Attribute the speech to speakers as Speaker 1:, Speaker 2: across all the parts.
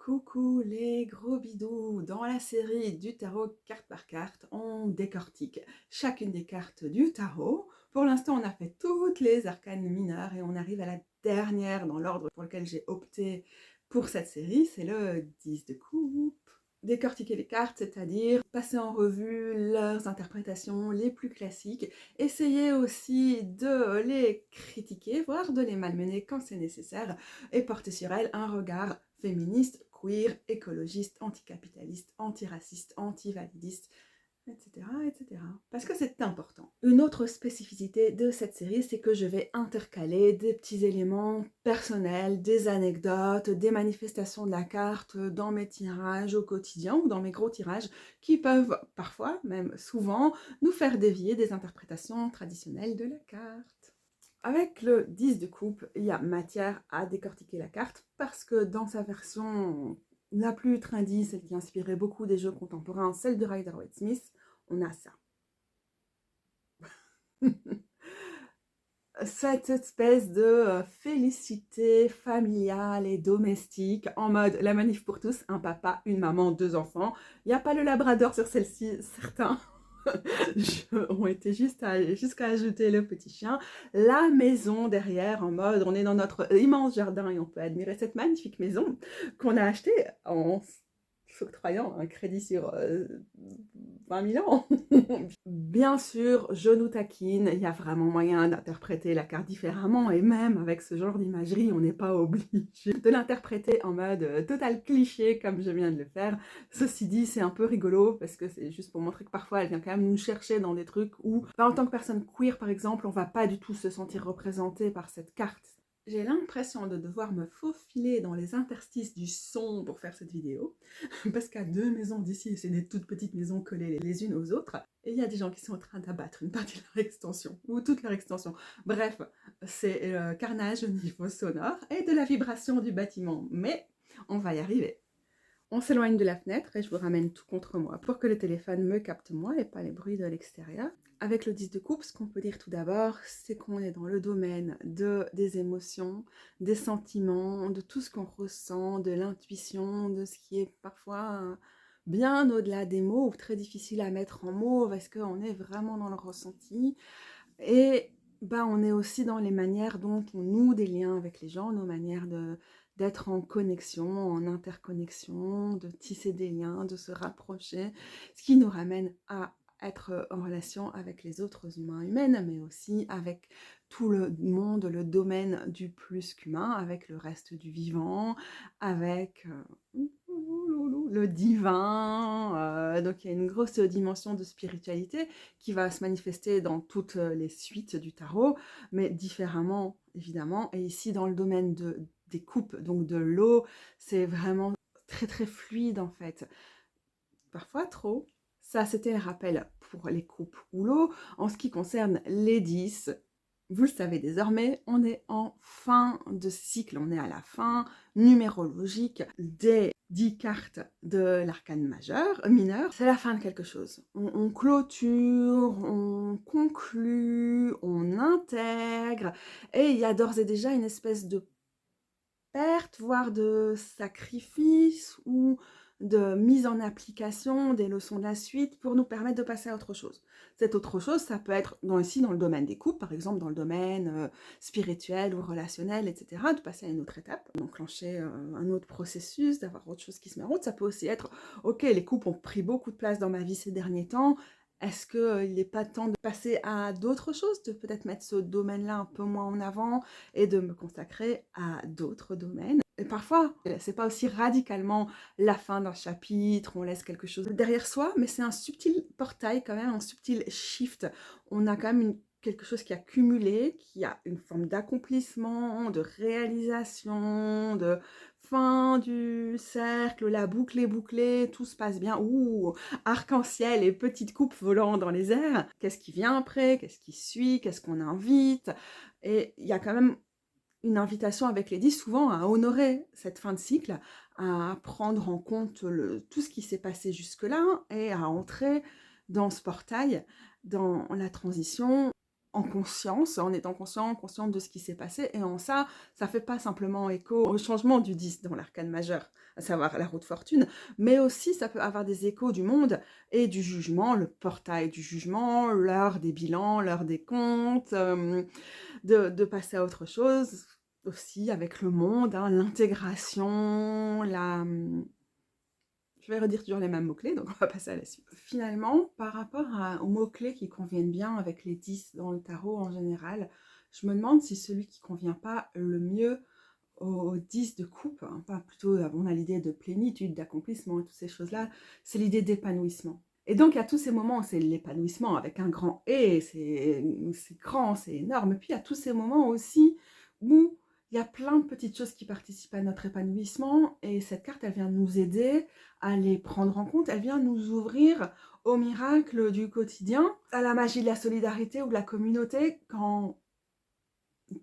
Speaker 1: Coucou les gros bidous! Dans la série du tarot carte par carte, on décortique chacune des cartes du tarot. Pour l'instant, on a fait toutes les arcanes mineures et on arrive à la dernière dans l'ordre pour lequel j'ai opté pour cette série, c'est le 10 de coupe. Décortiquer les cartes, c'est-à-dire passer en revue leurs interprétations les plus classiques, essayer aussi de les critiquer, voire de les malmener quand c'est nécessaire, et porter sur elles un regard féministe, queer, écologiste, anticapitaliste, antiraciste, antivalidiste, etc., etc. Parce que c'est important. Une autre spécificité de cette série, c'est que je vais intercaler des petits éléments personnels, des anecdotes, des manifestations de la carte dans mes tirages au quotidien ou dans mes gros tirages qui peuvent parfois, même souvent, nous faire dévier des interprétations traditionnelles de la carte. Avec le 10 de coupe, il y a matière à décortiquer la carte parce que dans sa version la plus trendy, celle qui inspirait beaucoup des jeux contemporains, celle de Rider-Waite-Smith, on a ça. Cette espèce de félicité familiale et domestique en mode la manif pour tous, un papa, une maman, deux enfants. Il n'y a pas le labrador sur celle-ci, certains ont été jusqu'à ajouter le petit chien. La maison derrière en mode on est dans notre immense jardin et on peut admirer cette magnifique maison qu'on a achetée en s'octroyant un crédit sur 20 000 ans. Bien sûr, je nous taquine, il y a vraiment moyen d'interpréter la carte différemment et même avec ce genre d'imagerie, on n'est pas obligé de l'interpréter en mode total cliché comme je viens de le faire. Ceci dit, c'est un peu rigolo parce que c'est juste pour montrer que parfois elle vient quand même nous chercher dans des trucs où, en tant que personne queer par exemple, on va pas du tout se sentir représenté par cette carte. J'ai l'impression de devoir me faufiler dans les interstices du son pour faire cette vidéo, parce qu'à deux maisons d'ici, c'est des toutes petites maisons collées les unes aux autres, et il y a des gens qui sont en train d'abattre une partie de leur extension, ou toute leur extension. Bref, c'est carnage au niveau sonore et de la vibration du bâtiment, mais on va y arriver. On s'éloigne de la fenêtre et je vous ramène tout contre moi pour que le téléphone me capte moi et pas les bruits de l'extérieur. Avec le 10 de coupe, ce qu'on peut dire tout d'abord, c'est qu'on est dans le domaine des émotions, des sentiments, de tout ce qu'on ressent, de l'intuition, de ce qui est parfois bien au-delà des mots ou très difficile à mettre en mots parce qu'on est vraiment dans le ressenti. Et on est aussi dans les manières dont on noue des liens avec les gens, nos manières d'être en connexion, en interconnexion, de tisser des liens, de se rapprocher, ce qui nous ramène à être en relation avec les autres humains humaines, mais aussi avec tout le monde, le domaine du plus qu'humain, avec le reste du vivant, avec le divin. Donc il y a une grosse dimension de spiritualité qui va se manifester dans toutes les suites du tarot, mais différemment évidemment. Et ici dans le domaine des coupes, donc de l'eau, c'est vraiment très très fluide en fait. Parfois trop. Ça, c'était le rappel pour les coupes ou l'eau. En ce qui concerne les 10, vous le savez désormais, on est en fin de cycle, on est à la fin numérologique des 10 cartes de l'arcane mineur. C'est la fin de quelque chose. On clôture, on conclut, on intègre, et il y a d'ores et déjà une espèce de perte, voire de sacrifice ou de mise en application des leçons de la suite pour nous permettre de passer à autre chose. Cette autre chose, ça peut être ici dans le domaine des couples, par exemple dans le domaine spirituel ou relationnel, etc., de passer à une autre étape, d'enclencher un autre processus, d'avoir autre chose qui se met en route. Ça peut aussi être, ok, les couples ont pris beaucoup de place dans ma vie ces derniers temps, est-ce qu'il n'est pas temps de passer à d'autres choses, de peut-être mettre ce domaine-là un peu moins en avant et de me consacrer à d'autres domaines? Et parfois, c'est pas aussi radicalement la fin d'un chapitre, on laisse quelque chose derrière soi, mais c'est un subtil portail quand même, un subtil shift. On a quand même quelque chose qui a cumulé, qui a une forme d'accomplissement, de réalisation, de fin du cercle, la boucle est bouclée, tout se passe bien. Ouh, arc-en-ciel et petites coupes volant dans les airs. Qu'est-ce qui vient après? Qu'est-ce qui suit? Qu'est-ce qu'on invite? Et il y a quand même une invitation avec les 10 souvent à honorer cette fin de cycle, à prendre en compte tout ce qui s'est passé jusque-là et à entrer dans ce portail, dans la transition, en conscience, en étant consciente de ce qui s'est passé. Et en ça, ça fait pas simplement écho au changement du 10 dans l'arcane majeur, à savoir la roue de fortune, mais aussi ça peut avoir des échos du monde et du jugement, le portail du jugement, l'heure des bilans, l'heure des comptes, de passer à autre chose, aussi avec le monde, hein, l'intégration, je vais redire toujours les mêmes mots-clés, donc on va passer à la suite. Finalement, par rapport aux mots-clés qui conviennent bien avec les 10 dans le tarot en général, je me demande si celui qui convient pas le mieux aux 10 de coupe, hein, pas plutôt, on a l'idée de plénitude, d'accomplissement et toutes ces choses-là, c'est l'idée d'épanouissement. Et donc, il y a tous ces moments où c'est l'épanouissement avec un grand « et », c'est grand, c'est énorme. Puis, il y a tous ces moments aussi où il y a plein de petites choses qui participent à notre épanouissement. Et cette carte, elle vient nous aider à les prendre en compte. Elle vient nous ouvrir au miracle du quotidien, à la magie de la solidarité ou de la communauté quand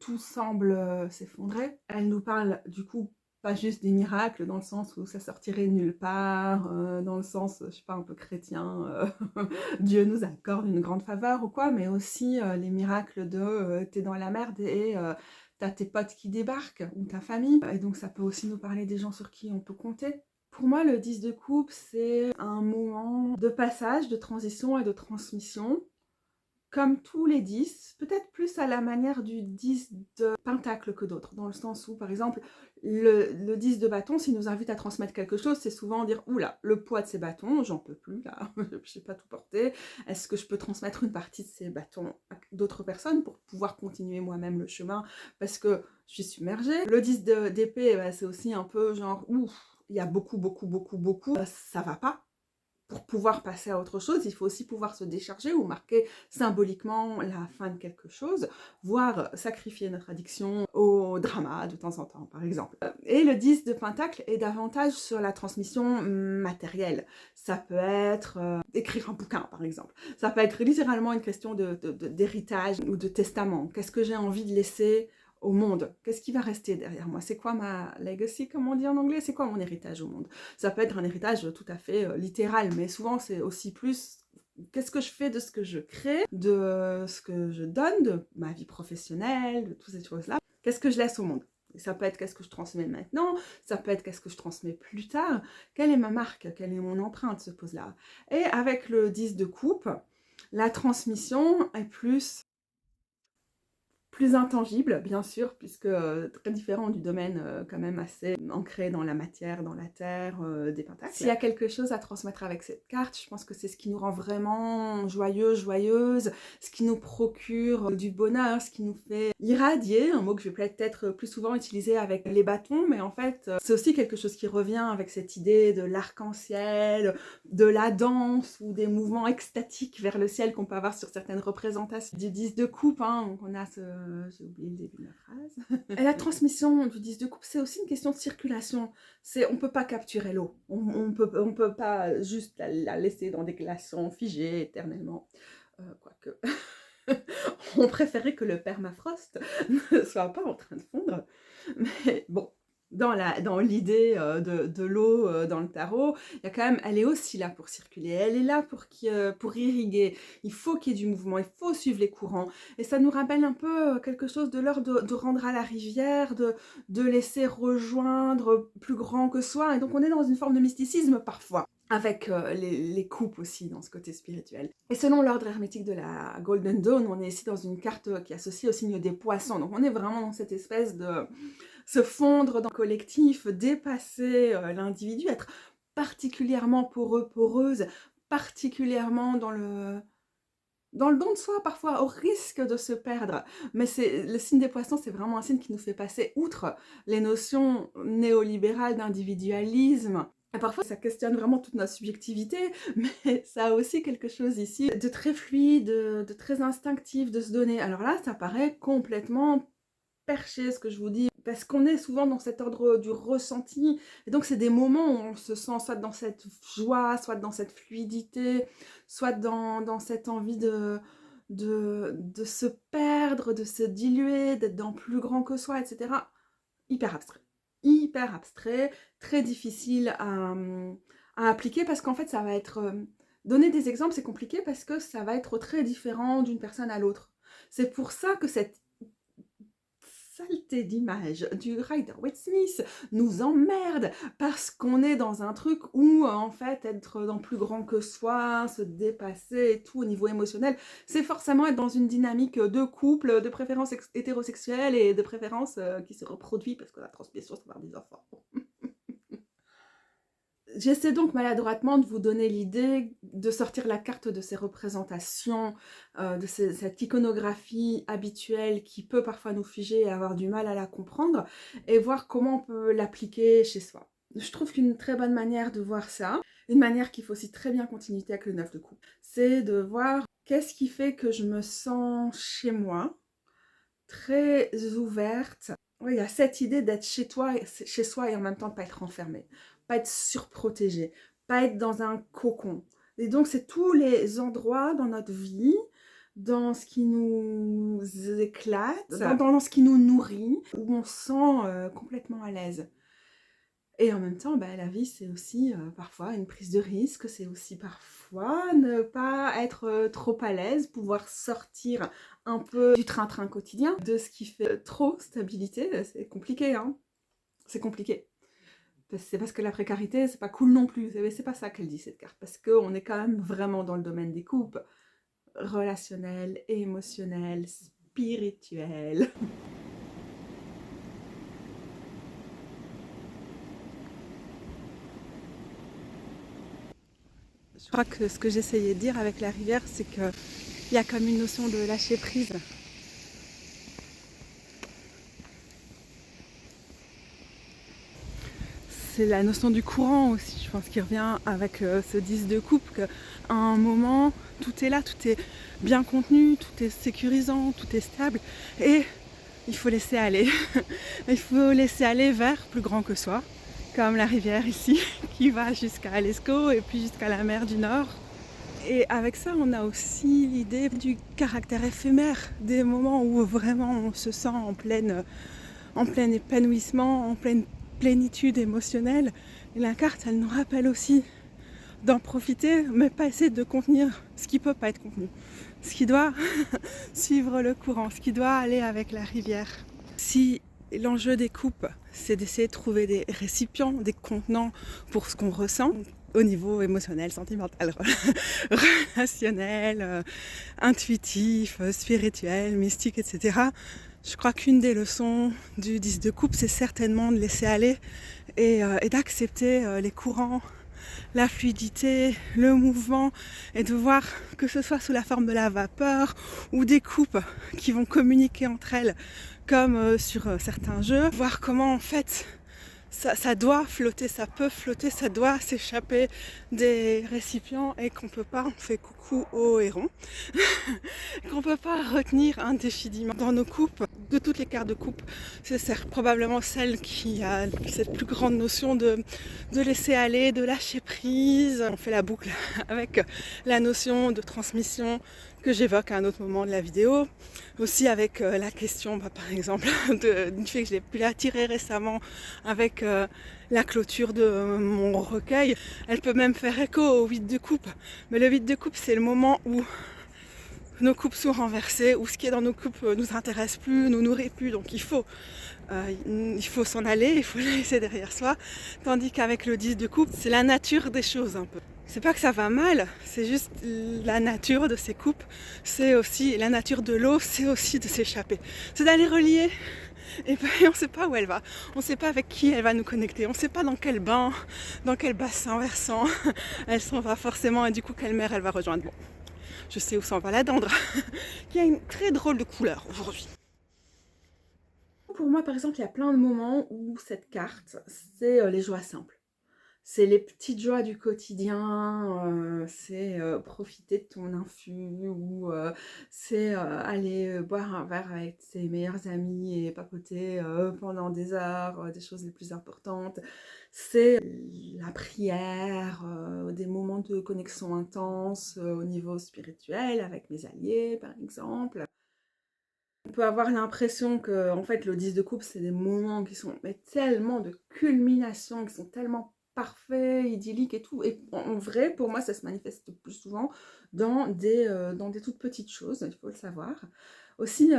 Speaker 1: tout semble s'effondrer. Elle nous parle du coup pas juste des miracles dans le sens où ça sortirait de nulle part, dans le sens, je sais pas, un peu chrétien, Dieu nous accorde une grande faveur ou quoi, mais aussi les miracles de t'es dans la merde et t'as tes potes qui débarquent, ou ta famille, et donc ça peut aussi nous parler des gens sur qui on peut compter. Pour moi, le 10 de coupe, c'est un moment de passage, de transition et de transmission, comme tous les 10, peut-être plus à la manière du 10 de pentacle que d'autres, dans le sens où, par exemple, le 10 de bâton, s'il nous invite à transmettre quelque chose, c'est souvent dire « Oula, le poids de ces bâtons, j'en peux plus, là, je ne sais pas tout porter. Est-ce que je peux transmettre une partie de ces bâtons à d'autres personnes pour pouvoir continuer moi-même le chemin parce que je suis submergée ?» Le 10 d'épée, bah, c'est aussi un peu genre « Ouf, il y a beaucoup, ça va pas. » Pour pouvoir passer à autre chose, il faut aussi pouvoir se décharger ou marquer symboliquement la fin de quelque chose, voire sacrifier notre addiction au drama de temps en temps, par exemple. Et le 10 de pentacle est davantage sur la transmission matérielle. Ça peut être écrire un bouquin, par exemple. Ça peut être littéralement une question d'héritage ou de testament. Qu'est-ce que j'ai envie de laisser au monde? Qu'est-ce qui va rester derrière moi? C'est quoi ma legacy, comme on dit en anglais? C'est quoi mon héritage au monde? Ça peut être un héritage tout à fait littéral, mais souvent c'est aussi plus qu'est-ce que je fais de ce que je crée, de ce que je donne, de ma vie professionnelle, de toutes ces choses-là. Qu'est-ce que je laisse au monde? Ça peut être qu'est-ce que je transmets maintenant, ça peut être qu'est-ce que je transmets plus tard, quelle est ma marque, quelle est mon empreinte, se pose là. Et avec le 10 de coupe, la transmission est plus intangible, bien sûr, puisque très différent du domaine quand même assez ancré dans la matière, dans la terre, des pentacles. S'il y a quelque chose à transmettre avec cette carte, je pense que c'est ce qui nous rend vraiment joyeux, joyeuse, ce qui nous procure du bonheur, ce qui nous fait irradier, un mot que je vais peut-être plus souvent utiliser avec les bâtons, mais en fait, c'est aussi quelque chose qui revient avec cette idée de l'arc-en-ciel, de la danse ou des mouvements extatiques vers le ciel qu'on peut avoir sur certaines représentations du 10 de coupe, hein, donc on a j'ai oublié le début de la phrase. Et la transmission du 10 de coupe, c'est aussi une question de circulation. On peut pas capturer l'eau. On peut pas juste la laisser dans des glaçons figés éternellement. Quoique, on préférait que le permafrost ne soit pas en train de fondre. Mais bon, dans l'idée de l'eau dans le tarot, il y a quand même, elle est aussi là pour circuler, elle est là pour irriguer, il faut qu'il y ait du mouvement, il faut suivre les courants, et ça nous rappelle un peu quelque chose de l'ordre de rendre à la rivière, de laisser rejoindre plus grand que soi, et donc on est dans une forme de mysticisme parfois, avec les coupes aussi dans ce côté spirituel. Et selon l'ordre hermétique de la Golden Dawn, on est ici dans une carte qui est associée au signe des poissons, donc on est vraiment dans cette espèce de se fondre dans le collectif, dépasser l'individu, être particulièrement poreux, poreuse, particulièrement dans le don de soi parfois, au risque de se perdre. Mais le signe des poissons, c'est vraiment un signe qui nous fait passer outre les notions néolibérales d'individualisme. Et parfois, ça questionne vraiment toute notre subjectivité, mais ça a aussi quelque chose ici de très fluide, de très instinctif, de se donner. Alors là, ça paraît complètement perché, ce que je vous dis, parce qu'on est souvent dans cet ordre du ressenti, et donc c'est des moments où on se sent soit dans cette joie, soit dans cette fluidité, soit dans cette envie de se perdre, de se diluer, d'être dans plus grand que soi, etc. Hyper abstrait, très difficile à appliquer, parce qu'en fait ça va être... donner des exemples, c'est compliqué parce que ça va être très différent d'une personne à l'autre. C'est pour ça que cette saleté d'image du Rider-Waite-Smith nous emmerde, parce qu'on est dans un truc où en fait être dans plus grand que soi, se dépasser et tout au niveau émotionnel, c'est forcément être dans une dynamique de couple, de préférence hétérosexuelle et de préférence qui se reproduit parce que la transmission c'est par des enfants. J'essaie donc maladroitement de vous donner l'idée de sortir la carte de ces représentations, de cette iconographie habituelle qui peut parfois nous figer et avoir du mal à la comprendre, et voir comment on peut l'appliquer chez soi. Je trouve qu'une très bonne manière de voir ça, une manière qui fait aussi très bien continuité avec le 9 de coupe, c'est de voir qu'est-ce qui fait que je me sens chez moi, très ouverte. Ouais, il y a cette idée d'être chez soi et en même temps de pas être enfermé, pas être surprotégé, pas être dans un cocon. Et donc c'est tous les endroits dans notre vie, dans ce qui nous éclate, dans ce qui nous nourrit, où on se sent complètement à l'aise. Et en même temps, bah, la vie, c'est aussi parfois une prise de risque, c'est aussi parfois ne pas être trop à l'aise, pouvoir sortir un peu du train-train quotidien, de ce qui fait trop stabilité. C'est compliqué, hein. C'est compliqué. C'est parce que la précarité, c'est pas cool non plus. C'est pas ça qu'elle dit, cette carte. Parce qu'on est quand même vraiment dans le domaine des couples relationnels, émotionnels, spirituels. Je crois que ce que j'essayais de dire avec la rivière, c'est qu'il y a comme une notion de lâcher prise. C'est la notion du courant aussi, je pense, qui revient avec ce 10 de coupe, qu'à un moment, tout est là, tout est bien contenu, tout est sécurisant, tout est stable, et il faut laisser aller. Il faut laisser aller vers plus grand que soi, comme la rivière ici, qui va jusqu'à l'Escaut et puis jusqu'à la mer du Nord. Et avec ça, on a aussi l'idée du caractère éphémère, des moments où vraiment on se sent en plein épanouissement, en pleine plénitude émotionnelle. Et la carte, elle nous rappelle aussi d'en profiter, mais pas essayer de contenir ce qui peut pas être contenu, ce qui doit suivre le courant, ce qui doit aller avec la rivière. Si l'enjeu des coupes, c'est d'essayer de trouver des récipients, des contenants pour ce qu'on ressent, au niveau émotionnel, sentimental, relationnel, intuitif, spirituel, mystique, etc. Je crois qu'une des leçons du 10 de coupe, c'est certainement de laisser aller et d'accepter les courants, la fluidité, le mouvement, et de voir que ce soit sous la forme de la vapeur ou des coupes qui vont communiquer entre elles comme sur certains jeux, voir comment en fait ça doit flotter, ça peut flotter, ça doit s'échapper des récipients et qu'on peut pas, on fait coucou au héron, qu'on peut pas retenir indéfiniment dans nos coupes. De toutes les cartes de coupe, c'est probablement celle qui a cette plus grande notion de laisser aller, de lâcher prise. On fait la boucle avec la notion de transmission que j'évoque à un autre moment de la vidéo. Aussi avec la question, par exemple, d'une fille que j'ai pu la tirer récemment avec la clôture de mon recueil. Elle peut même faire écho au 8 de coupe. Mais le 8 de coupe, c'est le moment où nos coupes sont renversées, où ce qui est dans nos coupes nous intéresse plus, nous nourrit plus, donc il faut s'en aller, il faut le laisser derrière soi. Tandis qu'avec le 10 de coupe, c'est la nature des choses un peu. C'est pas que ça va mal, c'est juste la nature de ces coupes, c'est aussi la nature de l'eau, c'est aussi de s'échapper. C'est d'aller relier, et ben on sait pas où elle va, on sait pas avec qui elle va nous connecter, on sait pas dans quel bain, dans quel bassin versant elle s'en va forcément, et du coup quelle mer elle va rejoindre. Bon, je sais où s'en va la dendre, qui a une très drôle de couleur aujourd'hui. Pour moi, par exemple, il y a plein de moments où cette carte, c'est les joies simples. C'est les petites joies du quotidien, c'est profiter de ton infu, ou c'est aller boire un verre avec tes meilleurs amis et papoter pendant des heures, des choses les plus importantes. C'est la prière, des moments de connexion intense au niveau spirituel avec mes alliés, par exemple. On peut avoir l'impression que en fait, le 10 de coupe, c'est des moments qui sont tellement de culmination, qui sont tellement parfaits, idylliques et tout. Et en vrai, pour moi, ça se manifeste plus souvent dans des toutes petites choses, il faut le savoir. Aussi,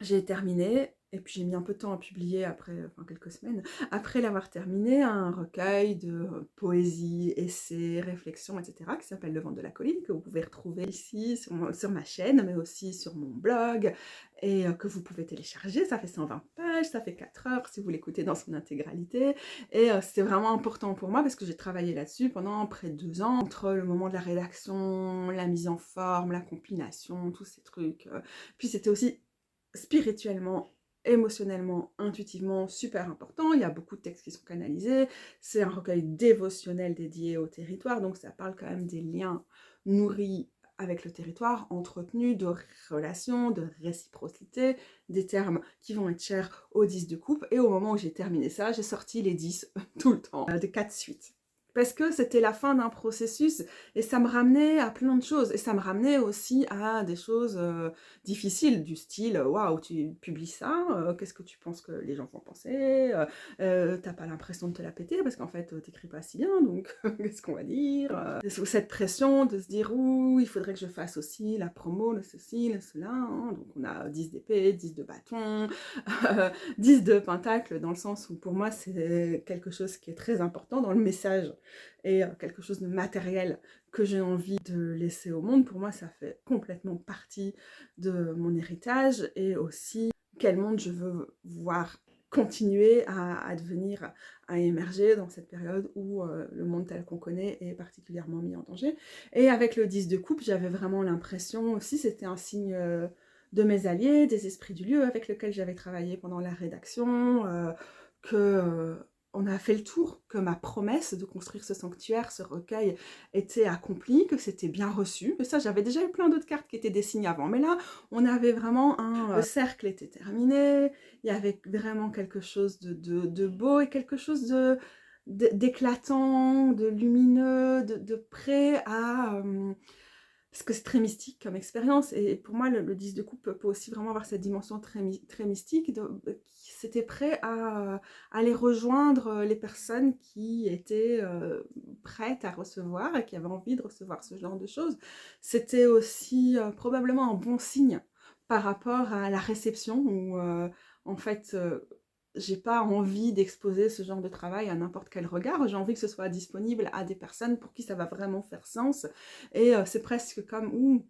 Speaker 1: j'ai terminé, et puis j'ai mis un peu de temps à publier après, enfin quelques semaines, après l'avoir terminé, un recueil de poésie, essais, réflexions, etc., qui s'appelle Le Ventre de la Colline, que vous pouvez retrouver ici sur ma chaîne, mais aussi sur mon blog, et que vous pouvez télécharger. Ça fait 120 pages, ça fait 4 heures si vous l'écoutez dans son intégralité, et c'était vraiment important pour moi parce que j'ai travaillé là-dessus pendant près de 2 ans, entre le moment de la rédaction, la mise en forme, la compilation, tous ces trucs. Puis c'était aussi spirituellement, émotionnellement, intuitivement super important. Il y a beaucoup de textes qui sont canalisés. C'est un recueil dévotionnel dédié au territoire, donc ça parle quand même des liens nourris avec le territoire, entretenus, de relations, de réciprocité, des termes qui vont être chers aux 10 de coupe. Et au moment où j'ai terminé ça, j'ai sorti les 10 tout le temps, de 4 suites. Parce que c'était la fin d'un processus, et ça me ramenait à plein de choses. Et ça me ramenait aussi à des choses difficiles, du style waouh, tu publies ça, qu'est-ce que tu penses que les gens vont penser, t'as pas l'impression de te la péter parce qu'en fait t'écris pas si bien, donc qu'est-ce qu'on va dire, cette pression de se dire ouh, il faudrait que je fasse aussi la promo, le ceci, le cela, hein. Donc on a 10 d'épée, 10 de bâton, 10 de pentacle, dans le sens où pour moi c'est quelque chose qui est très important dans le message, et quelque chose de matériel que j'ai envie de laisser au monde. Pour moi ça fait complètement partie de mon héritage, et aussi quel monde je veux voir continuer à advenir, à émerger dans cette période où le monde tel qu'on connaît est particulièrement mis en danger. Et avec le 10 de coupe, j'avais vraiment l'impression aussi, c'était un signe de mes alliés, des esprits du lieu avec lesquels j'avais travaillé pendant la rédaction, que on a fait le tour, que ma promesse de construire ce sanctuaire, ce recueil, était accomplie, que c'était bien reçu. Mais ça, j'avais déjà eu plein d'autres cartes qui étaient dessinées avant. Mais là, on avait vraiment le cercle était terminé, il y avait vraiment quelque chose de beau, et quelque chose d'éclatant, de lumineux, de prêt à... parce que c'est très mystique comme expérience, et pour moi le 10 de coupe peut aussi vraiment avoir cette dimension très mystique, c'était prêt à aller rejoindre les personnes qui étaient prêtes à recevoir et qui avaient envie de recevoir ce genre de choses. C'était aussi probablement un bon signe par rapport à la réception, où en fait j'ai pas envie d'exposer ce genre de travail à n'importe quel regard, j'ai envie que ce soit disponible à des personnes pour qui ça va vraiment faire sens, et c'est presque comme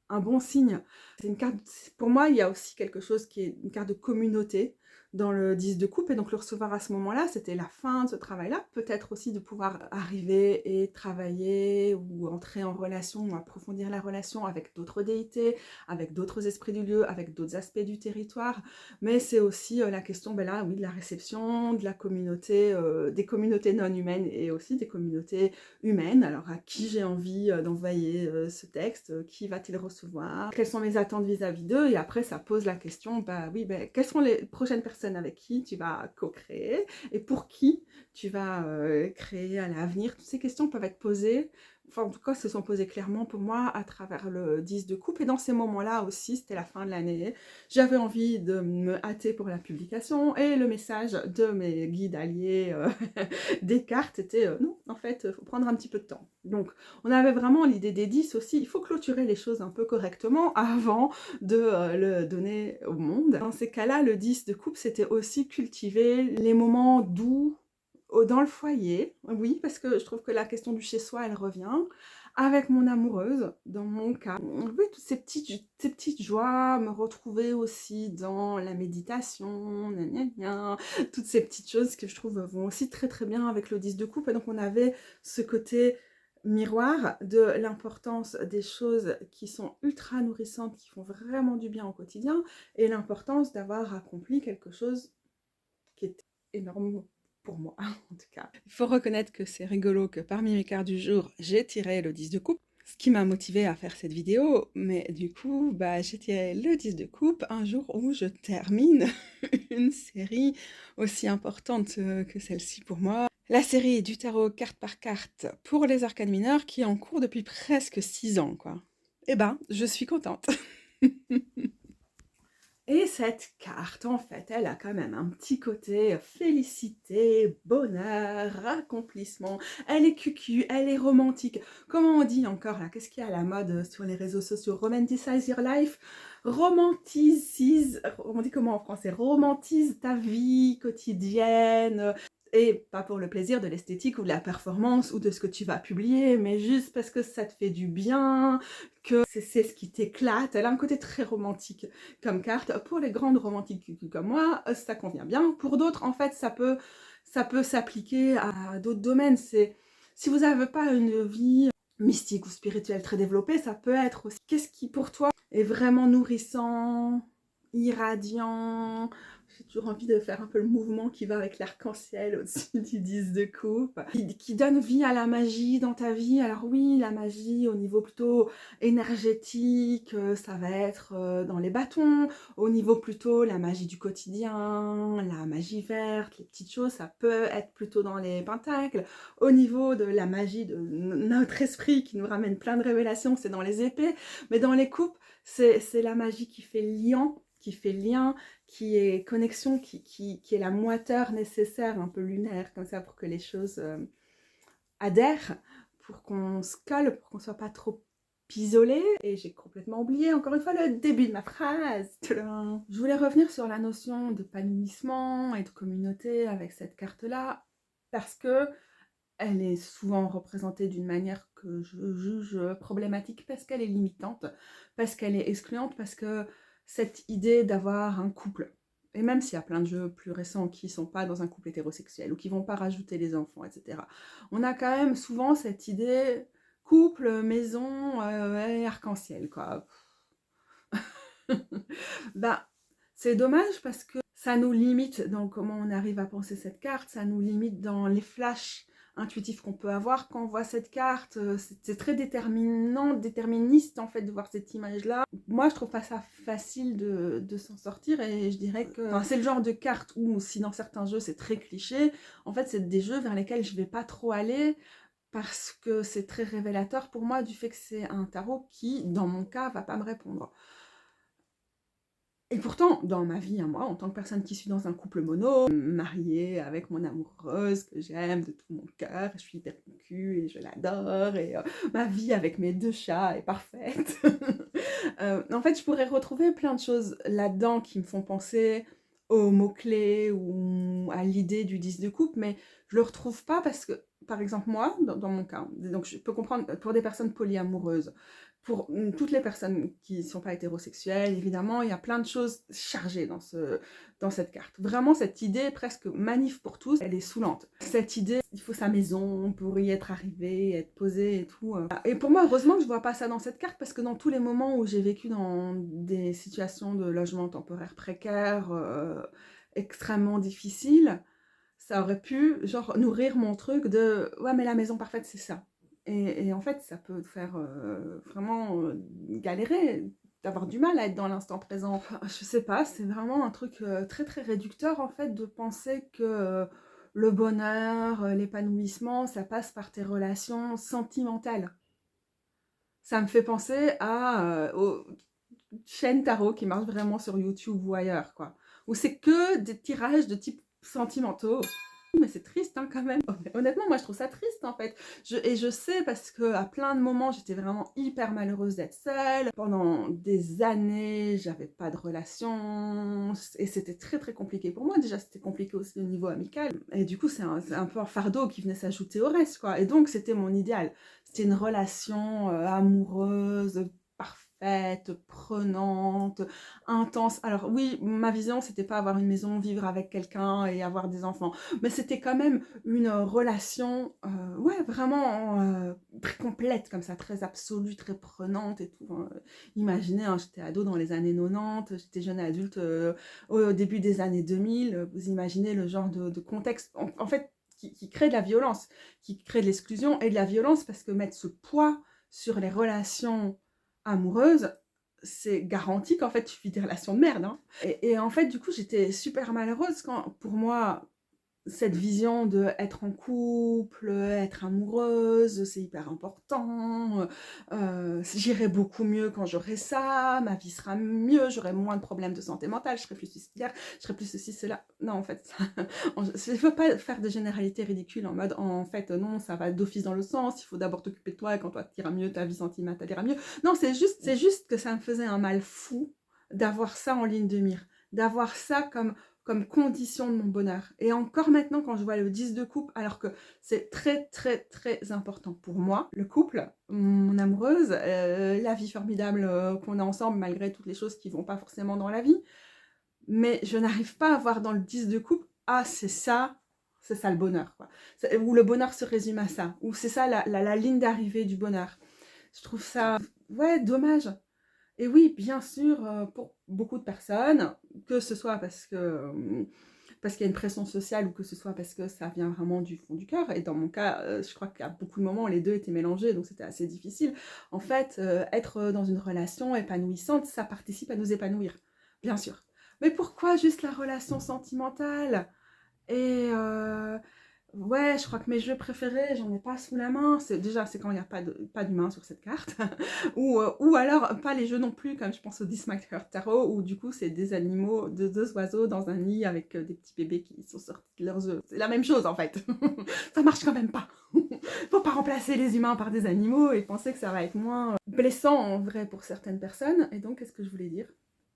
Speaker 1: un bon signe. C'est une carte, pour moi, il y a aussi quelque chose qui est une carte de communauté dans le 10 de coupe, et donc le recevoir à ce moment-là, c'était la fin de ce travail-là, peut-être aussi de pouvoir arriver et travailler ou entrer en relation, ou approfondir la relation avec d'autres déités, avec d'autres esprits du lieu, avec d'autres aspects du territoire, mais c'est aussi la question, ben là, oui, de la réception, de la communauté, des communautés non humaines et aussi des communautés humaine. Alors à qui j'ai envie d'envoyer ce texte, qui va-t-il recevoir, quelles sont mes attentes vis-à-vis d'eux, et après ça pose la question, bah oui, quelles sont les prochaines personnes avec qui tu vas co-créer, et pour qui tu vas créer à l'avenir. Toutes ces questions peuvent être posées, enfin en tout cas se sont posées clairement pour moi à travers le 10 de coupe, et dans ces moments-là aussi, c'était la fin de l'année, j'avais envie de me hâter pour la publication, et le message de mes guides alliés des cartes était non, en fait, il faut prendre un petit peu de temps. Donc, on avait vraiment l'idée des 10 aussi, il faut clôturer les choses un peu correctement avant de le donner au monde. Dans ces cas-là, le 10 de coupe, c'était aussi cultiver les moments doux dans le foyer, oui, parce que je trouve que la question du chez-soi, elle revient, avec mon amoureuse, dans mon cas. Oui, toutes ces petites joies, me retrouver aussi dans la méditation, gna gna gna, toutes ces petites choses que je trouve vont aussi très très bien avec le 10 de coupe, et donc on avait ce côté miroir de l'importance des choses qui sont ultra nourrissantes, qui font vraiment du bien au quotidien, et l'importance d'avoir accompli quelque chose qui est énorme pour moi, en tout cas. Il faut reconnaître que c'est rigolo que parmi mes cartes du jour, j'ai tiré le 10 de coupe, ce qui m'a motivé à faire cette vidéo, mais du coup, j'ai tiré le 10 de coupe un jour où je termine une série aussi importante que celle-ci pour moi. La série du tarot carte par carte pour les arcanes mineures, qui est en cours depuis presque 6 ans, quoi. Eh ben, je suis contente. Et cette carte, en fait, elle a quand même un petit côté félicité, bonheur, accomplissement. Elle est cucu, elle est romantique. Comment on dit encore là? Qu'est-ce qu'il y a à la mode sur les réseaux sociaux? Romanticize your life? On dit comment en français? Romantise ta vie quotidienne. Et pas pour le plaisir de l'esthétique ou de la performance ou de ce que tu vas publier, mais juste parce que ça te fait du bien, que c'est ce qui t'éclate. Elle a un côté très romantique comme carte. Pour les grandes romantiques comme moi, ça convient bien. Pour d'autres, en fait, ça peut s'appliquer à d'autres domaines. Si vous n'avez pas une vie mystique ou spirituelle très développée, ça peut être aussi. Qu'est-ce qui, pour toi, est vraiment nourrissant, irradiant? J'ai toujours envie de faire un peu le mouvement qui va avec l'arc-en-ciel au-dessus du 10 de coupe, qui donne vie à la magie dans ta vie. Alors oui, la magie au niveau plutôt énergétique, ça va être dans les bâtons. Au niveau plutôt la magie du quotidien, la magie verte, les petites choses, ça peut être plutôt dans les pentacles. Au niveau de la magie de notre esprit qui nous ramène plein de révélations, c'est dans les épées. Mais dans les coupes, c'est la magie qui fait lien, qui est connexion, qui est la moiteur nécessaire, un peu lunaire, comme ça, pour que les choses adhèrent, pour qu'on se colle, pour qu'on soit pas trop isolé. Et j'ai complètement oublié, encore une fois, le début de ma phrase. Tadam. Je voulais revenir sur la notion d'épanouissement et de communauté avec cette carte-là, parce que elle est souvent représentée d'une manière que je juge problématique, parce qu'elle est limitante, parce qu'elle est excluante, parce que cette idée d'avoir un couple, et même s'il y a plein de jeux plus récents qui ne sont pas dans un couple hétérosexuel ou qui ne vont pas rajouter les enfants, etc., on a quand même souvent cette idée couple, maison et arc-en-ciel, quoi. Bah, c'est dommage parce que ça nous limite dans comment on arrive à penser cette carte, ça nous limite dans les flashs intuitifs qu'on peut avoir quand on voit cette carte. C'est très déterministe en fait de voir cette image-là. Moi, je trouve pas ça facile de s'en sortir, et je dirais que c'est le genre de carte où, si dans certains jeux c'est très cliché, en fait c'est des jeux vers lesquels je vais pas trop aller, parce que c'est très révélateur pour moi du fait que c'est un tarot qui, dans mon cas, va pas me répondre. Et pourtant, dans ma vie, moi, en tant que personne qui suis dans un couple mono, mariée avec mon amoureuse que j'aime de tout mon cœur, je suis hyper cul et je l'adore, et ma vie avec mes 2 chats est parfaite. En fait, je pourrais retrouver plein de choses là-dedans qui me font penser aux mots-clés ou à l'idée du 10 de coupe, mais je le retrouve pas parce que, par exemple, moi, dans mon cas, donc je peux comprendre pour des personnes polyamoureuses, pour toutes les personnes qui ne sont pas hétérosexuelles, évidemment, il y a plein de choses chargées dans cette carte. Vraiment, cette idée presque manif pour tous, elle est saoulante. Cette idée, il faut sa maison pour y être arrivé, être posé et tout. Et pour moi, heureusement que je ne vois pas ça dans cette carte, parce que dans tous les moments où j'ai vécu dans des situations de logement temporaire précaire, extrêmement difficiles, ça aurait pu genre nourrir mon truc de « ouais, mais la maison parfaite, c'est ça ». Et en fait, ça peut te faire vraiment galérer, d'avoir du mal à être dans l'instant présent. Enfin, je sais pas, c'est vraiment un truc très très réducteur en fait, de penser que le bonheur, l'épanouissement, ça passe par tes relations sentimentales. Ça me fait penser aux chaînes tarot qui marchent vraiment sur YouTube ou ailleurs, quoi. Où c'est que des tirages de type sentimentaux. Mais c'est triste hein, quand même. Honnêtement, moi je trouve ça triste en fait. Et je sais, parce qu'à plein de moments, j'étais vraiment hyper malheureuse d'être seule. Pendant des années, j'avais pas de relation. Et c'était très très compliqué pour moi. Déjà, c'était compliqué aussi au niveau amical. Et du coup, c'est un peu un fardeau qui venait s'ajouter au reste, quoi. Et donc, c'était mon idéal. C'était une relation amoureuse, parfaite, prenante, intense. Alors oui, ma vision, c'était pas avoir une maison, vivre avec quelqu'un et avoir des enfants, mais c'était quand même une relation, ouais, vraiment très complète, comme ça, très absolue, très prenante et tout. Imaginez, hein, j'étais ado dans les années 90, j'étais jeune adulte au début des années 2000, vous imaginez le genre de contexte, en fait, qui crée de la violence, qui crée de l'exclusion et de la violence, parce que mettre ce poids sur les relations amoureuses, c'est garanti qu'en fait tu vis des relations de merde. Hein. Et en fait, du coup, j'étais super malheureuse quand, pour moi, cette vision de être en couple, être amoureuse, c'est hyper important, j'irai beaucoup mieux quand j'aurai ça, ma vie sera mieux, j'aurai moins de problèmes de santé mentale, je serai plus suicidaire, je serai plus ceci, cela. Non, en fait, il ne faut pas faire de généralités ridicules en mode, en fait, non, ça va d'office dans le sens, il faut d'abord t'occuper de toi et quand toi t'iras mieux, ta vie sentimentale ira mieux. Non, c'est juste que ça me faisait un mal fou d'avoir ça en ligne de mire, d'avoir ça comme condition de mon bonheur. Et encore maintenant, quand je vois le 10 de couple, alors que c'est très, très, très important pour moi, le couple, mon amoureuse, la vie formidable qu'on a ensemble, malgré toutes les choses qui vont pas forcément dans la vie. Mais je n'arrive pas à voir dans le 10 de couple, ah, c'est ça le bonheur, quoi. Où le bonheur se résume à ça, où c'est ça la ligne d'arrivée du bonheur. Je trouve ça, ouais, dommage. Et oui, bien sûr, pour beaucoup de personnes, que ce soit parce qu'il y a une pression sociale ou que ce soit parce que ça vient vraiment du fond du cœur. Et dans mon cas, je crois qu'à beaucoup de moments, les deux étaient mélangés, donc c'était assez difficile. En fait, être dans une relation épanouissante, ça participe à nous épanouir, bien sûr. Mais pourquoi juste la relation sentimentale? Et ouais, je crois que mes jeux préférés, j'en ai pas sous la main. C'est quand il n'y a pas d'humain sur cette carte. ou alors, pas les jeux non plus, comme je pense au Dismac Tarot, où du coup, c'est des animaux, deux oiseaux dans un nid avec des petits bébés qui sont sortis de leurs œufs. C'est la même chose, en fait. Ça marche quand même pas. Faut pas remplacer les humains par des animaux et penser que ça va être moins blessant, en vrai, pour certaines personnes. Et donc, qu'est-ce que je voulais dire?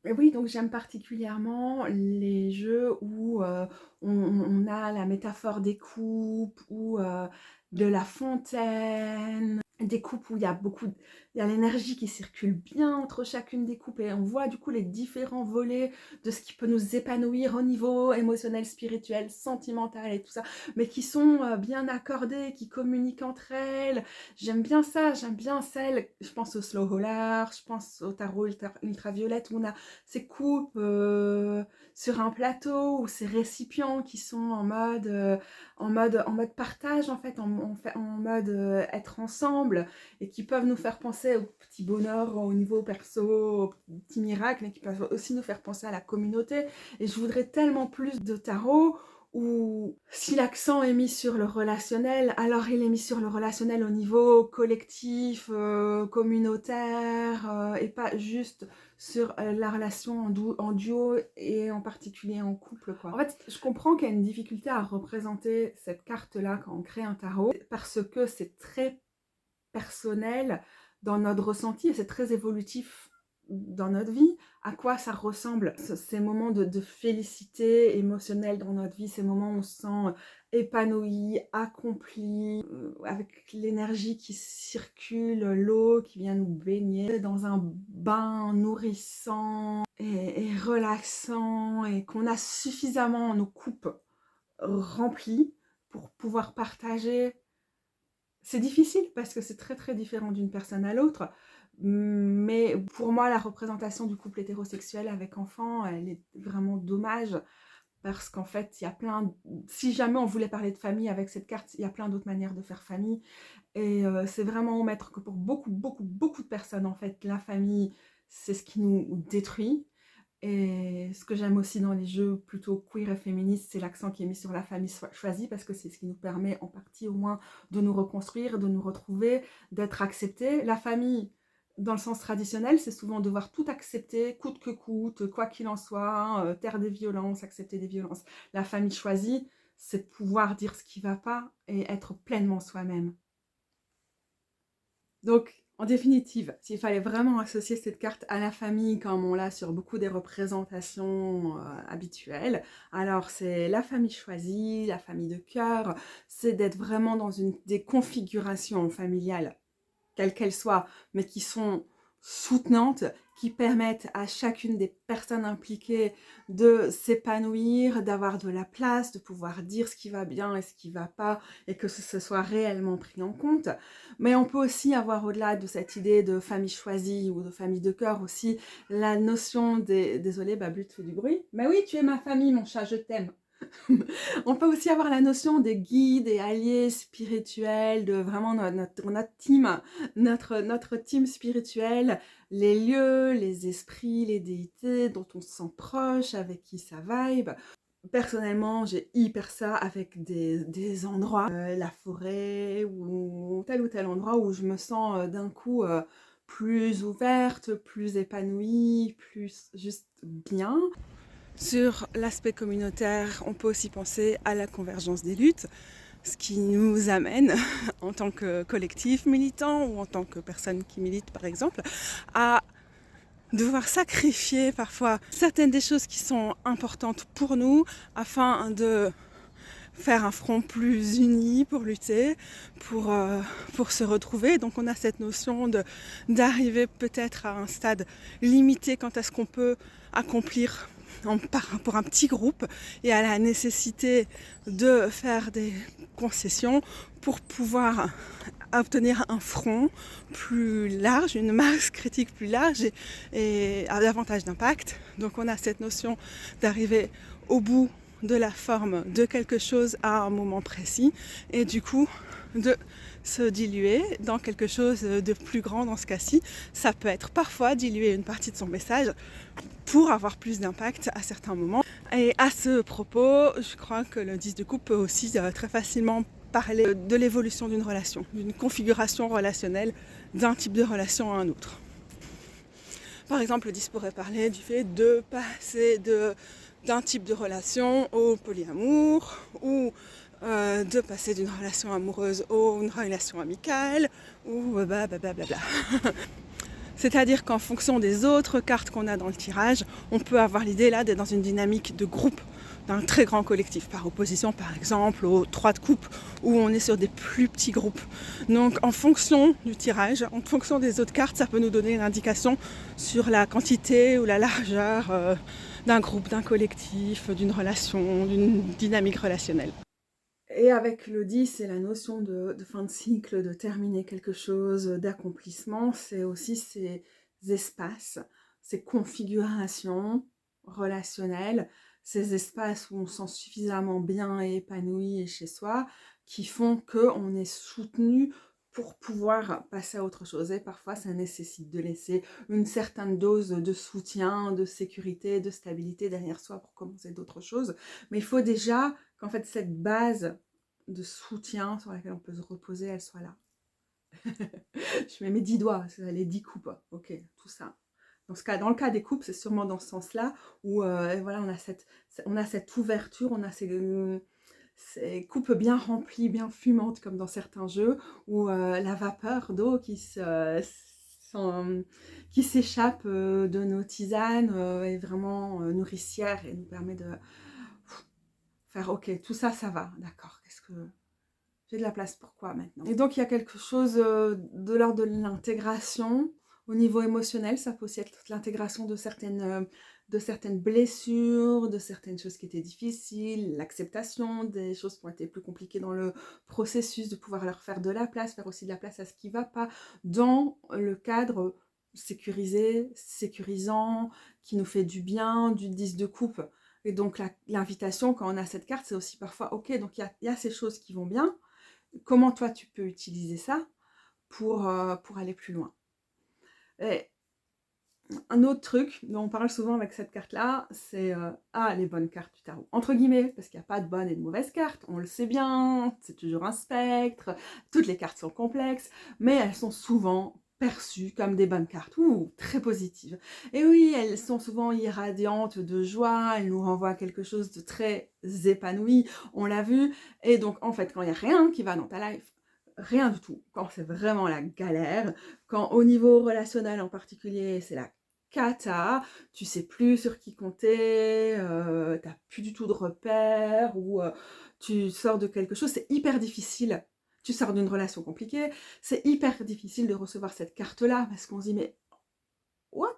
Speaker 1: Et oui, donc j'aime particulièrement les jeux où on a la métaphore des coupes ou de la fontaine, des coupes où il y a l'énergie qui circule bien entre chacune des coupes et on voit du coup les différents volets de ce qui peut nous épanouir au niveau émotionnel, spirituel, sentimental et tout ça, mais qui sont bien accordées, qui communiquent entre elles. J'aime bien ça, j'aime bien celle, je pense au slow roller, je pense au tarot ultraviolette où on a ces coupes sur un plateau ou ces récipients qui sont en mode partage en fait, en mode être ensemble et qui peuvent nous faire penser au petit bonheur au niveau perso, au petit miracle et qui peuvent aussi nous faire penser à la communauté. Et je voudrais tellement plus de tarot où si l'accent est mis sur le relationnel, alors il est mis sur le relationnel au niveau collectif, communautaire, et pas juste sur la relation en duo et en particulier en couple, quoi. En fait, je comprends qu'il y a une difficulté à représenter cette carte-là quand on crée un tarot, parce que c'est très personnel dans notre ressenti et c'est très évolutif dans notre vie, à quoi ça ressemble ces moments de félicité émotionnelle dans notre vie, ces moments où on se sent épanoui, accompli, avec l'énergie qui circule, l'eau qui vient nous baigner dans un bain nourrissant et relaxant et qu'on a suffisamment nos coupes remplies pour pouvoir partager. C'est difficile parce que c'est très très différent d'une personne à l'autre, mais pour moi la représentation du couple hétérosexuel avec enfant, elle est vraiment dommage parce qu'en fait il y a si jamais on voulait parler de famille avec cette carte, il y a plein d'autres manières de faire famille et c'est vraiment mettre que pour beaucoup beaucoup beaucoup de personnes en fait la famille c'est ce qui nous détruit. Et ce que j'aime aussi dans les jeux plutôt queer et féministes, c'est l'accent qui est mis sur la famille choisie, parce que c'est ce qui nous permet en partie au moins de nous reconstruire, de nous retrouver, d'être acceptés. La famille, dans le sens traditionnel, c'est souvent devoir tout accepter, coûte que coûte, quoi qu'il en soit, taire des violences, accepter des violences. La famille choisie, c'est pouvoir dire ce qui ne va pas et être pleinement soi-même. Donc, en définitive, s'il fallait vraiment associer cette carte à la famille comme on l'a sur beaucoup des représentations habituelles, alors c'est la famille choisie, la famille de cœur, c'est d'être vraiment dans des configurations familiales, quelles qu'elles soient, mais qui sont soutenantes, qui permettent à chacune des personnes impliquées de s'épanouir, d'avoir de la place, de pouvoir dire ce qui va bien et ce qui ne va pas, et que ce soit réellement pris en compte. Mais on peut aussi avoir, au-delà de cette idée de famille choisie ou de famille de cœur, aussi la notion des... Désolée, Babu, tu fais du bruit. Mais oui, tu es ma famille, mon chat, je t'aime. On peut aussi avoir la notion des guides et alliés spirituels, de vraiment notre team, notre team spirituel, les lieux, les esprits, les déités dont on se sent proche, avec qui ça vibe. Personnellement, j'ai hyper ça avec des endroits, la forêt ou tel endroit où je me sens, d'un coup, plus ouverte, plus épanouie, plus juste bien. Sur l'aspect communautaire, on peut aussi penser à la convergence des luttes, ce qui nous amène, en tant que collectif militant ou en tant que personne qui milite par exemple, à devoir sacrifier parfois certaines des choses qui sont importantes pour nous afin de faire un front plus uni pour lutter, pour se retrouver. Donc on a cette notion d'arriver peut-être à un stade limité quant à ce qu'on peut accomplir pour un petit groupe et à la nécessité de faire des concessions pour pouvoir obtenir un front plus large, une masse critique plus large et à davantage d'impact. Donc on a cette notion d'arriver au bout de la forme de quelque chose à un moment précis et du coup de se diluer dans quelque chose de plus grand. Dans ce cas-ci, ça peut être parfois diluer une partie de son message pour avoir plus d'impact à certains moments. Et à ce propos, je crois que le 10 de coupe peut aussi très facilement parler de l'évolution d'une relation, d'une configuration relationnelle d'un type de relation à un autre. Par exemple, le 10 pourrait parler du fait de passer d'un type de relation au polyamour ou de passer d'une relation amoureuse à une relation amicale ou blablabla. C'est-à-dire qu'en fonction des autres cartes qu'on a dans le tirage, on peut avoir l'idée là d'être dans une dynamique de groupe, d'un très grand collectif, par opposition par exemple aux 3 de coupe où on est sur des plus petits groupes. Donc en fonction du tirage, en fonction des autres cartes, ça peut nous donner une indication sur la quantité ou la largeur d'un groupe, d'un collectif, d'une relation, d'une dynamique relationnelle. Et avec le 10, c'est la notion de fin de cycle, de terminer quelque chose, d'accomplissement. C'est aussi ces espaces, ces configurations relationnelles, ces espaces où on se sent suffisamment bien et épanoui et chez soi, qui font qu'on est soutenu pour pouvoir passer à autre chose. Et parfois, ça nécessite de laisser une certaine dose de soutien, de sécurité, de stabilité derrière soi pour commencer d'autres choses. Mais il faut déjà qu'en fait cette base de soutien sur laquelle on peut se reposer, elle soit là. Je mets mes 10 doigts, c'est les 10 coupes, ok, tout ça. Dans le cas des coupes, c'est sûrement dans ce sens-là où voilà, on a cette ouverture, on a ces coupes bien remplies, bien fumantes comme dans certains jeux, où la vapeur d'eau qui s'échappe de nos tisanes est vraiment nourricière et nous permet de faire ok, tout ça, ça va, d'accord, qu'est-ce que j'ai de la place pour quoi maintenant? Et donc il y a quelque chose de l'ordre de l'intégration au niveau émotionnel, ça peut aussi être l'intégration de certaines blessures, de certaines choses qui étaient difficiles, l'acceptation des choses qui ont été plus compliquées dans le processus, de pouvoir leur faire de la place, faire aussi de la place à ce qui ne va pas, dans le cadre sécurisé, sécurisant, qui nous fait du bien, du 10 de coupe. Et donc l'invitation, quand on a cette carte, c'est aussi parfois, ok, donc il y a ces choses qui vont bien, comment toi tu peux utiliser ça pour aller plus loin. Et un autre truc dont on parle souvent avec cette carte-là, c'est les bonnes cartes du tarot. Entre guillemets, parce qu'il n'y a pas de bonnes et de mauvaises cartes, on le sait bien, c'est toujours un spectre, toutes les cartes sont complexes, mais elles sont souvent perçues comme des bonnes cartes, ou très positives. Et oui, elles sont souvent irradiantes de joie, elles nous renvoient à quelque chose de très épanoui, on l'a vu, et donc en fait, quand il n'y a rien qui va dans ta life, rien du tout, quand c'est vraiment la galère, quand au niveau relationnel en particulier, c'est la cata, tu sais plus sur qui compter, t'as plus du tout de repères, ou tu sors de quelque chose, c'est hyper difficile. Tu sors d'une relation compliquée, c'est hyper difficile de recevoir cette carte-là, parce qu'on se dit, mais what?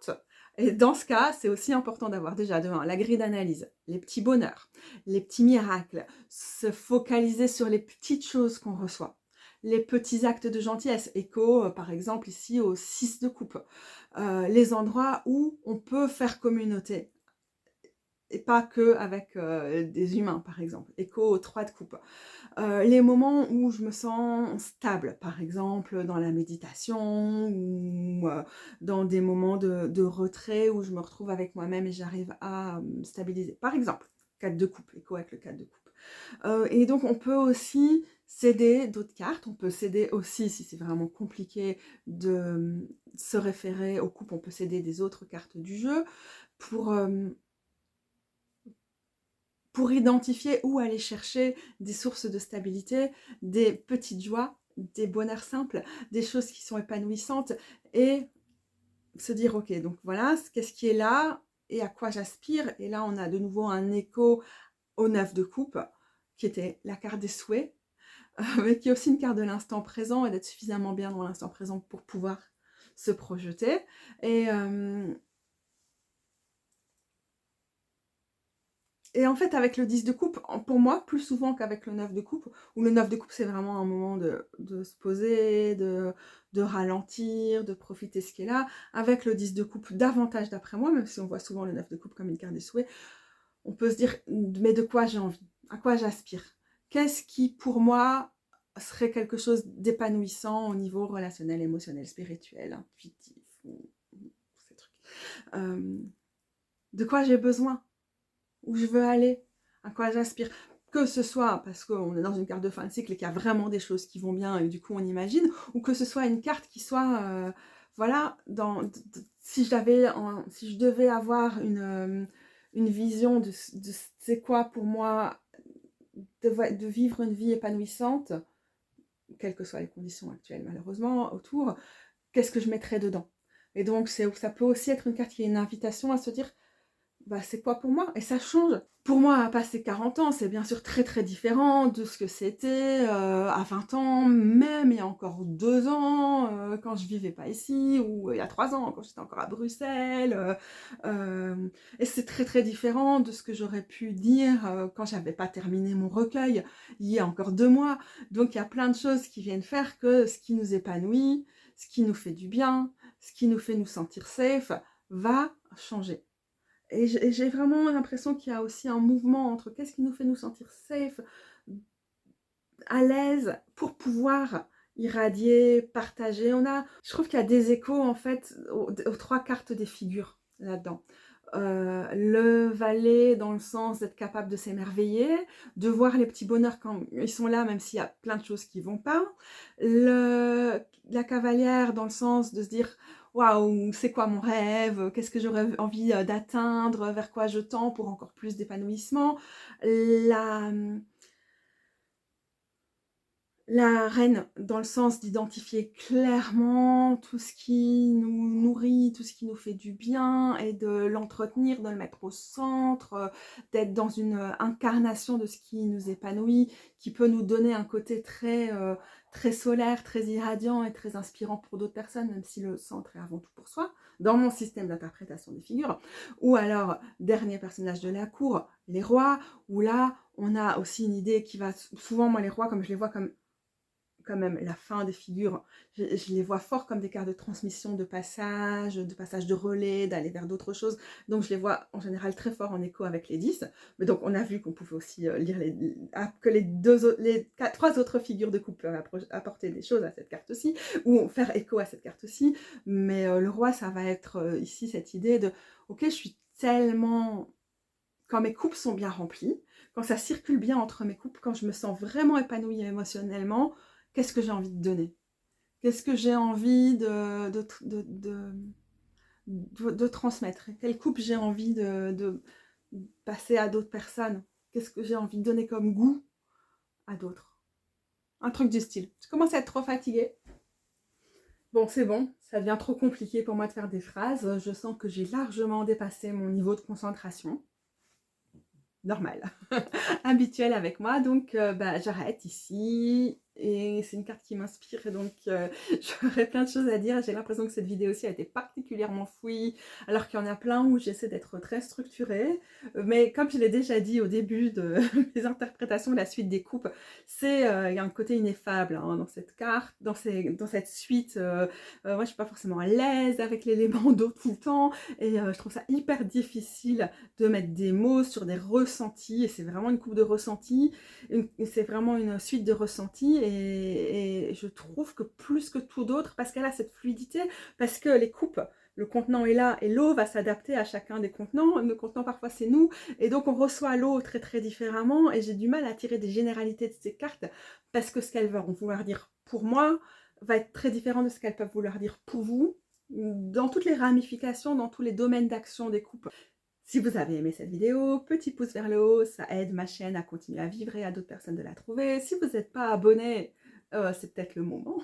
Speaker 1: Et dans ce cas, c'est aussi important d'avoir déjà devant la grille d'analyse, les petits bonheurs, les petits miracles, se focaliser sur les petites choses qu'on reçoit, les petits actes de gentillesse, écho par exemple ici au 6 de coupe, les endroits où on peut faire communauté, et pas que avec des humains par exemple, écho au 3 de coupe. Les moments où je me sens stable, par exemple dans la méditation ou dans des moments de retrait où je me retrouve avec moi-même et j'arrive à me stabiliser. Par exemple, 4 de coupe, écho avec le 4 de coupe. Et donc on peut aussi céder d'autres cartes, on peut céder aussi, si c'est vraiment compliqué de se référer aux coupes, on peut céder des autres cartes du jeu pour identifier où aller chercher des sources de stabilité, des petites joies, des bonheurs simples, des choses qui sont épanouissantes, et se dire ok, donc voilà, qu'est-ce qui est là et à quoi j'aspire. Et là on a de nouveau un écho au 9 de coupe, qui était la carte des souhaits, mais qui est aussi une carte de l'instant présent et d'être suffisamment bien dans l'instant présent pour pouvoir se projeter. Et en fait, avec le 10 de coupe, pour moi, plus souvent qu'avec le 9 de coupe, où le 9 de coupe, c'est vraiment un moment de se poser, de ralentir, de profiter de ce qui est là. Avec le 10 de coupe, davantage d'après moi, même si on voit souvent le 9 de coupe comme une carte des souhaits, on peut se dire, mais de quoi j'ai envie? À quoi j'aspire? Qu'est-ce qui, pour moi, serait quelque chose d'épanouissant au niveau relationnel, émotionnel, spirituel, intuitif, ou ces trucs. De quoi j'ai besoin? Où je veux aller, à quoi j'aspire, que ce soit parce qu'on est dans une carte de fin de cycle et qu'il y a vraiment des choses qui vont bien et du coup on imagine, ou que ce soit une carte qui soit, voilà, si je devais avoir une vision de c'est quoi pour moi de vivre une vie épanouissante, quelles que soient les conditions actuelles malheureusement autour, qu'est-ce que je mettrais dedans? Et donc ça peut aussi être une carte qui est une invitation à se dire, bah, c'est quoi pour moi? Et ça change. Pour moi, à passer 40 ans, c'est bien sûr très très différent de ce que c'était à 20 ans, même il y a encore 2 ans, quand je vivais pas ici, ou il y a 3 ans, quand j'étais encore à Bruxelles. Et c'est très très différent de ce que j'aurais pu dire quand j'avais pas terminé mon recueil il y a encore 2 mois. Donc il y a plein de choses qui viennent faire que ce qui nous épanouit, ce qui nous fait du bien, ce qui nous fait nous sentir safe, va changer. Et j'ai vraiment l'impression qu'il y a aussi un mouvement entre qu'est-ce qui nous fait nous sentir safe, à l'aise, pour pouvoir irradier, partager. Je trouve qu'il y a des échos en fait aux 3 cartes des figures là-dedans. Le valet dans le sens d'être capable de s'émerveiller, de voir les petits bonheurs quand ils sont là, même s'il y a plein de choses qui vont pas. La cavalière dans le sens de se dire waouh, c'est quoi mon rêve? Qu'est-ce que j'aurais envie d'atteindre? Vers quoi je tends pour encore plus d'épanouissement? La reine, dans le sens d'identifier clairement tout ce qui nous nourrit, tout ce qui nous fait du bien, et de l'entretenir, de le mettre au centre, d'être dans une incarnation de ce qui nous épanouit, qui peut nous donner un côté très solaire, très irradiant et très inspirant pour d'autres personnes, même si le centre est avant tout pour soi, dans mon système d'interprétation des figures. Ou alors, dernier personnage de la cour, les rois, où là, on a aussi une idée qui va... Souvent, moi, les rois, comme je les vois comme quand même la fin des figures, je les vois fort comme des cartes de transmission, de passage de relais, d'aller vers d'autres choses. Donc je les vois en général très fort en écho avec les 10. Mais donc on a vu qu'on pouvait aussi lire que les 3 autres figures de coupe peuvent apporter des choses à cette carte aussi, ou faire écho à cette carte aussi. Mais le roi, ça va être ici cette idée de ok, je suis tellement... Quand mes coupes sont bien remplies, quand ça circule bien entre mes coupes, quand je me sens vraiment épanouie émotionnellement, qu'est-ce que j'ai envie de donner? Qu'est-ce que j'ai envie de transmettre? Quelle coupe j'ai envie de passer à d'autres personnes? Qu'est-ce que j'ai envie de donner comme goût à d'autres? Un truc du style. Je commence à être trop fatiguée. Bon, c'est bon, ça devient trop compliqué pour moi de faire des phrases. Je sens que j'ai largement dépassé mon niveau de concentration. Normal, habituel avec moi, donc j'arrête ici. Et c'est une carte qui m'inspire, et donc j'aurais plein de choses à dire. J'ai l'impression que cette vidéo-ci a été particulièrement fouillie, alors qu'il y en a plein où j'essaie d'être très structurée. Mais comme je l'ai déjà dit au début de mes interprétations de la suite des coupes, il y a un côté ineffable hein, dans cette carte, dans cette suite. Moi, je suis pas forcément à l'aise avec l'élément d'eau tout le temps, et je trouve ça hyper difficile de mettre des mots sur des ressentis, et c'est vraiment une coupe de ressentis, c'est vraiment une suite de ressentis, et je trouve que plus que tout d'autre, parce qu'elle a cette fluidité, parce que les coupes le contenant est là et l'eau va s'adapter à chacun des contenants. Le contenant parfois c'est nous et donc on reçoit l'eau très très différemment et j'ai du mal à tirer des généralités de ces cartes parce que ce qu'elles vont vouloir dire pour moi va être très différent de ce qu'elles peuvent vouloir dire pour vous dans toutes les ramifications, dans tous les domaines d'action des coupes. Si vous avez aimé cette vidéo, petit pouce vers le haut, ça aide ma chaîne à continuer à vivre et à d'autres personnes de la trouver. Si vous n'êtes pas abonné, c'est peut-être le moment,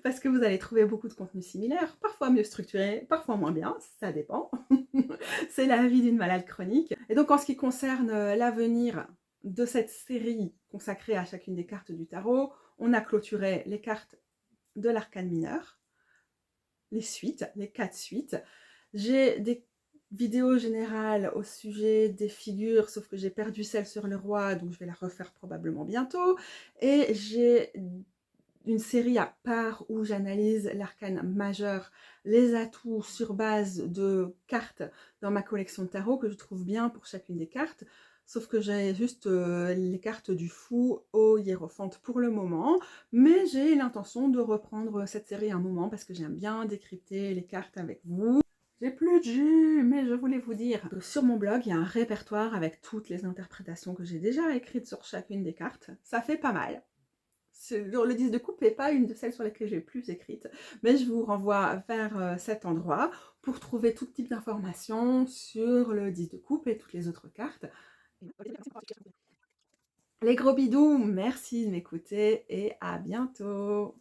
Speaker 1: parce que vous allez trouver beaucoup de contenus similaires, parfois mieux structurés, parfois moins bien, ça dépend. C'est la vie d'une malade chronique. Et donc en ce qui concerne l'avenir de cette série consacrée à chacune des cartes du tarot, on a clôturé les cartes de l'arcane mineur, les suites, les 4 suites. J'ai des vidéos générales au sujet des figures, sauf que j'ai perdu celle sur le roi, donc je vais la refaire probablement bientôt. Et j'ai une série à part où j'analyse l'arcane majeur, les atouts sur base de cartes dans ma collection de tarot que je trouve bien pour chacune des cartes. Sauf que j'ai juste les cartes du fou au hiérophante pour le moment. Mais j'ai l'intention de reprendre cette série un moment parce que j'aime bien décrypter les cartes avec vous. J'ai plus de jus, mais je voulais vous dire que sur mon blog, il y a un répertoire avec toutes les interprétations que j'ai déjà écrites sur chacune des cartes. Ça fait pas mal. Le 10 de coupe n'est pas une de celles sur lesquelles j'ai le plus écrite, mais je vous renvoie vers cet endroit pour trouver tout type d'informations sur le 10 de coupe et toutes les autres cartes. Les gros bidous, merci de m'écouter et à bientôt.